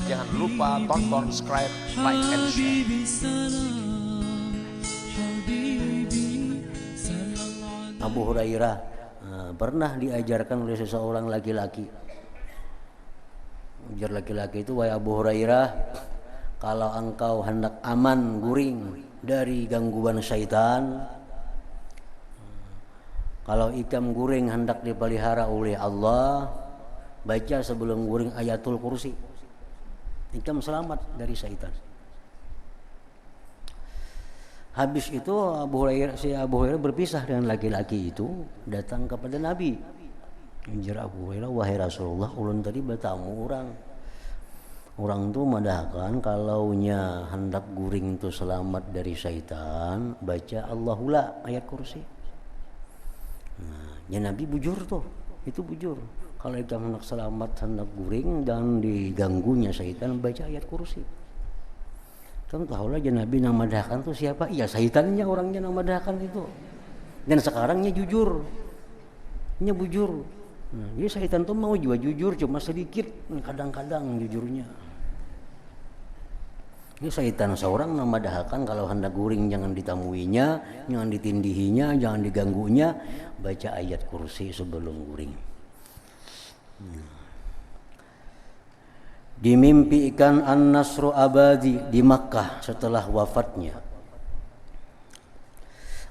Jangan lupa tonton, subscribe, like, and share. Abu Hurairah pernah diajarkan oleh seseorang laki-laki. Ujar laki-laki itu, wahai Abu Hurairah, kalau engkau hendak aman guring dari gangguan syaitan, kalau ikan guring hendak dipelihara oleh Allah, baca sebelum guring ayatul kursi. Ikan selamat dari syaitan. Habis itu Abu Hurairah berpisah dengan laki-laki itu, datang kepada Nabi. Ujar Abu Hurairah, wahai Rasulullah, ulun tadi bertamu orang tu madahkan kalaunya hendak guring itu selamat dari syaitan, baca Allahula ayat kursi. Nah, ya Nabi bujur tuh, itu bujur. Kalau kita hendak selamat, hendak guring dan diganggunya syaitan, baca ayat kursi. Kamu tahu lah Nabi yang madahkan tuh siapa? Iya, syaitannya orangnya yang madahkan itu. Dan sekarangnya jujur, nya bujur. Nah, jadi syaitan tuh mau juga jujur, cuma sedikit, kadang-kadang jujurnya. Ini syaitan seorang yang madahkan kalau hendak guring jangan ditamuinya, jangan ditindihinya, jangan diganggunya, baca ayat kursi sebelum guring. Dimimpikan An-Nasru Abadi di Makkah setelah wafatnya.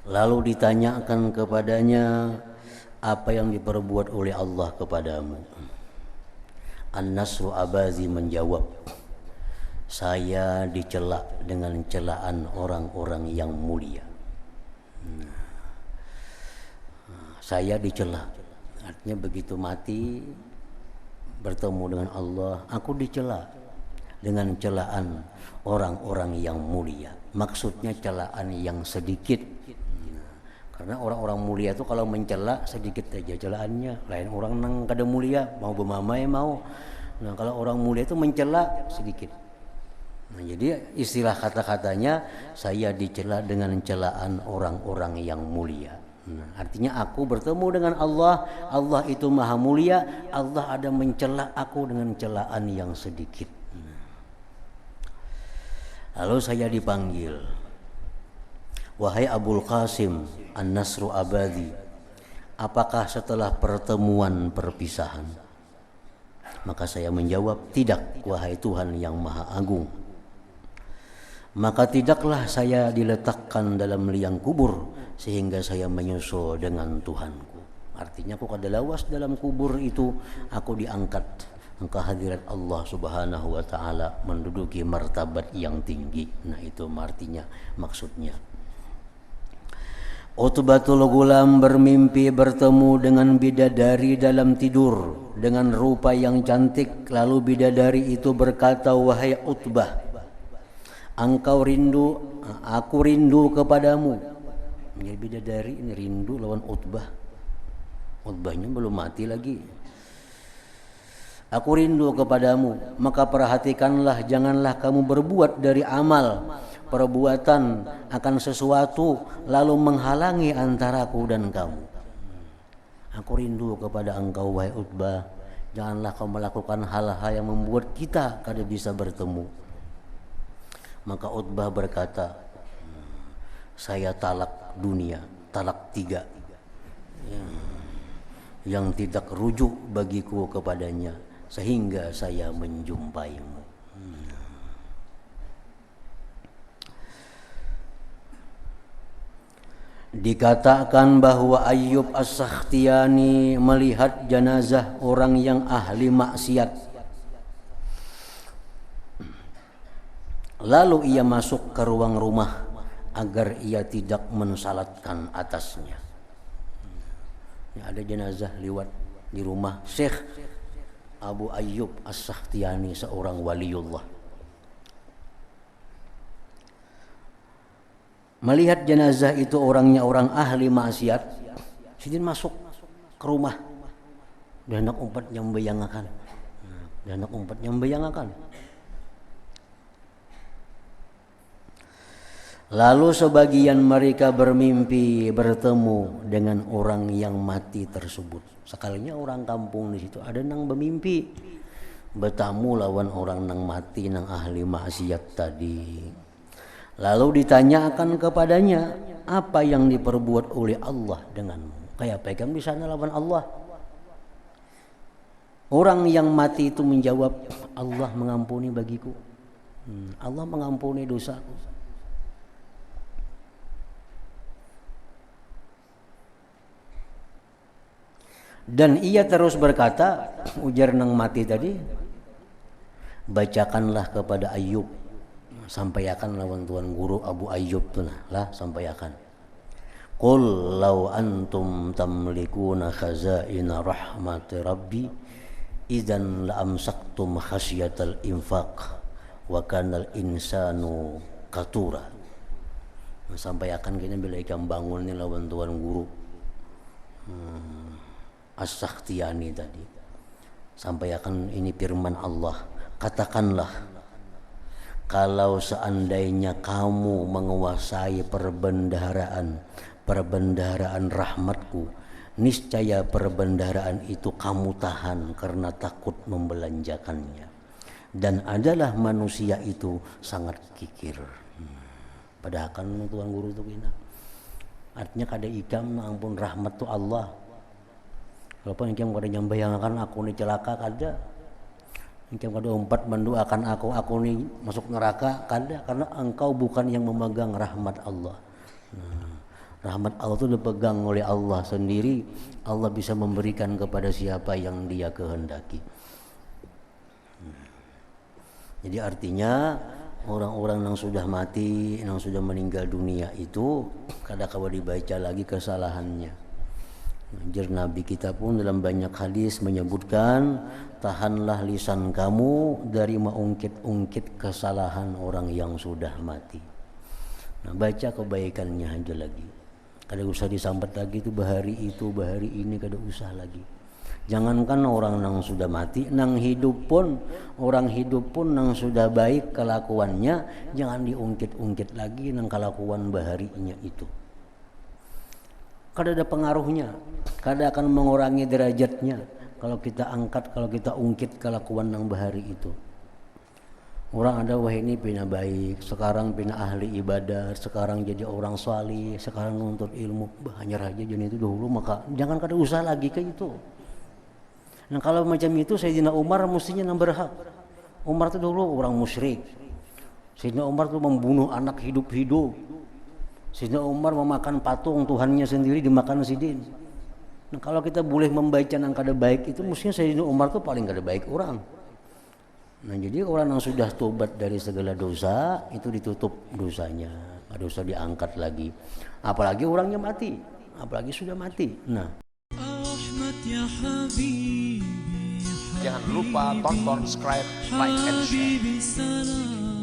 Lalu ditanyakan kepadanya, apa yang diperbuat oleh Allah kepadamu? An-Nasru Abadi menjawab, saya dicela dengan celaan orang-orang yang mulia. Saya dicela, artinya begitu mati bertemu dengan Allah, aku dicela dengan celaan orang-orang yang mulia. Maksudnya celaan yang sedikit. Karena orang-orang mulia itu kalau mencela sedikit aja celaannya. Lain orang nang kada mulia mau bermamai mau. Nah, kalau orang mulia itu mencela sedikit. Nah, jadi istilah kata-katanya, saya dicela dengan celaan orang-orang yang mulia. Nah, artinya aku bertemu dengan Allah, Allah itu maha mulia, Allah ada mencela aku dengan celaan yang sedikit. Lalu saya dipanggil, wahai Abul Qasim An-Nasru Abadi, apakah setelah pertemuan perpisahan? Maka saya menjawab, tidak, wahai Tuhan yang maha agung. Maka tidaklah saya diletakkan dalam liang kubur sehingga saya menyusul dengan Tuhanku. Artinya aku kada lawas dalam kubur itu, aku diangkat ke hadirat Allah Subhanahu wa taala, menduduki martabat yang tinggi. Nah, itu artinya, maksudnya. Utbatul Gulam bermimpi bertemu dengan bidadari dalam tidur dengan rupa yang cantik. Lalu bidadari itu berkata, wahai Utbah, engkau rindu, aku rindu kepadamu. Jadi bidadari ini rindu lawan Utbah. Utbahnya belum mati lagi. Aku rindu kepadamu, maka perhatikanlah, janganlah kamu berbuat dari amal, perbuatan akan sesuatu lalu menghalangi antaraku dan kamu. Aku rindu kepada engkau wahai Utbah, janganlah kau melakukan hal-hal yang membuat kita kada bisa bertemu. Maka Utbah berkata, saya talak dunia, talak 3 yang tidak rujuk bagiku kepadanya sehingga saya menjumpaimu. Dikatakan bahwa Ayyub As-Sakhtiyani melihat jenazah orang yang ahli maksiat. Lalu ia masuk ke ruang rumah agar ia tidak mensalatkan atasnya. Ada jenazah lewat di rumah Syekh Abu Ayyub As-Sakhtiyani, seorang waliullah. Melihat jenazah itu orangnya orang ahli maksiat, sidin masuk ke rumah. Dan anak umpat yang membayangakan. Lalu sebagian mereka bermimpi bertemu dengan orang yang mati tersebut. Sekalinya orang kampung di situ ada nang bermimpi bertamu lawan orang nang mati nang ahli maksiat tadi. Lalu ditanyakan kepadanya, apa yang diperbuat oleh Allah denganmu? Kayak pegang di sana lawan Allah. Orang yang mati itu menjawab, Allah mengampuni bagiku. Allah mengampuni dosaku. Dan ia terus berkata, ujar nang mati tadi, bacakanlah kepada Ayub, sampaikan lawan tuan guru Abu Ayub tu lah, sampaikan. Qul law antum tamlikuna khazaina rahmati rabbi idzan la amsaktum khasyatal infaq wa kanal insanu qatura. Sampaikan kini bila ikan bangun ni lawan tuan guru As-Sakhtiyani tadi. Sampaikan ini firman Allah, katakanlah kalau seandainya kamu menguasai perbendaharaan rahmatku, niscaya perbendaharaan itu kamu tahan karena takut membelanjakannya. Dan adalah manusia itu sangat kikir. Padahal kan tuan guru itu kena. Artinya kada ikam ampun rahmat tu Allah. Walaupun engkau kada nyambayangkan aku ni celaka kada. Engkau kada umpat mendoakan aku ni masuk neraka kada, karena engkau bukan yang memegang rahmat Allah. Rahmat Allah itu dipegang oleh Allah sendiri. Allah bisa memberikan kepada siapa yang Dia kehendaki. Jadi artinya orang-orang yang sudah mati, yang sudah meninggal dunia itu kada kawa dibaca lagi kesalahannya. Anjir Nabi kita pun dalam banyak hadis menyebutkan, tahanlah lisan kamu dari mengungkit-ungkit kesalahan orang yang sudah mati. Nah, baca kebaikannya aja lagi. Kada usah disambat lagi itu bahari ini kada usah lagi. Jangankan orang yang sudah mati, orang hidup pun yang sudah baik kelakuannya, jangan diungkit-ungkit lagi nang kelakuan baharinya itu. Kada ada pengaruhnya, kada akan mengurangi derajatnya kalau kita angkat, kalau kita ungkit kelakuan nang bahari itu. Orang ada wah ini pina baik, sekarang pina ahli ibadah, sekarang jadi orang salih, sekarang nuntut ilmu, hanya raja jadi itu dahulu, maka jangan kada usah lagi kayak itu. Nah kalau macam itu Sayyidina Umar mestinya nang berhak. Umar itu dulu orang musyrik. Sayyidina Umar itu membunuh anak hidup-hidup. Sayyidina Umar memakan patung Tuhannya sendiri dimakan sidin. Nah kalau kita boleh membaca yang kada baik itu, mestinya Sayyidina Umar itu paling kada baik orang. Nah jadi orang yang sudah tobat dari segala dosa itu ditutup dosanya, kada usah diangkat lagi. Apalagi orangnya mati, apalagi sudah mati. Nah, jangan lupa tonton, subscribe, like, and share.